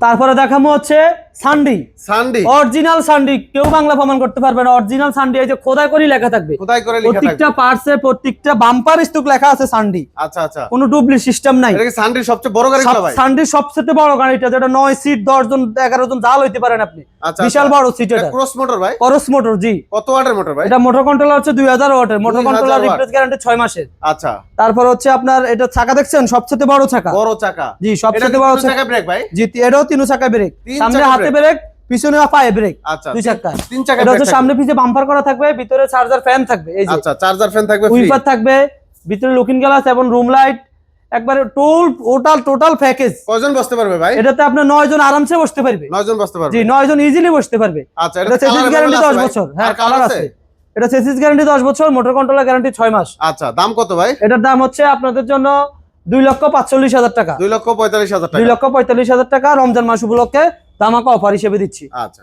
তারপরে দেখাবো হচ্ছে সান্ডি। সান্ডি অরিজিনাল সান্ডি, কেউ বাংলা প্রমাণ করতে পারবে না। অরিজিনাল সান্ডি, এই যে খোদাই করে লেখা থাকবে, খোদাই করে লেখা থাকবে প্রত্যেকটা পার্টসে প্রত্যেকটা বাম্পার স্টক লেখা আছে সান্ডি। আচ্ছা আচ্ছা, কোনো ডুপ্লি সিস্টেম নাই। এটা কি সান্ডির সবচেয়ে বড় গাড়িটা ভাই? সান্ডির সবচেয়ে বড় গাড়িটা, যেটা 9 সিট 10 জন 11 জন জাল হইতে পারেন আপনি। আচ্ছা, বিশাল বড় সিট এটা। ক্রস মোটর ভাই? ক্রস মোটর, জি। কত ওয়াটের মোটর ভাই? এটা মোটর কন্ট্রোলার হচ্ছে 2000 ওয়াটের। Motor 2000 controller watt. Replace guarantee 6 মাসের। আচ্ছা, তারপর হচ্ছে আপনার এটা চাকা দেখছেন, সবচেয়ে বড় চাকা। বড় চাকা, জি, এটা সবচেয়ে কি বড় তিন চাকা ব্রেক ভাই? জি, এটাও 3 চাকা ব্রেক। তিন সামনে চাকা হাতে ব্রেক। ব্রেক, পিছনে পায়ে ব্রেক। আচ্ছা, 2 চাকা। 3 চাকা এটা ব্রেক হচ্ছে সামনে পিছে বাম্পার করা থাকবে, ভিতরে চার্জার ফ্যান থাকবে, এই যে। আচ্ছা, চার্জার ফ্যান থাকবে, ফ্রি উইপার থাকবে, ভিতরে লুকিং গ্লাস এবং রুম লাইট, একবারে টোটাল প্যাকেজ। কয়জন বসতে পারবে ভাই? এটাতে আপনি 9 জন আরামসে বসতে পারবে। 9 জন বসতে পারবে? জি, 9 জন ইজিলি বসতে পারবে। আচ্ছা, এটা চেসিস গ্যারান্টি 10 বছর। হ্যাঁ, কালার আছে। এটা চেসিস গ্যারান্টি 10 বছর, মোটর কন্ট্রোলার গ্যারান্টি 6 মাস। আচ্ছা, দাম কত ভাই? এটার দাম হচ্ছে আপনাদের জন্য 2,45,000 টাকা। 2,45,000 টাকা। 2,45,000 টাকা রমজান মাস উপলক্ষে ধামাকা অফার হিসেবে দিচ্ছি। আচ্ছা।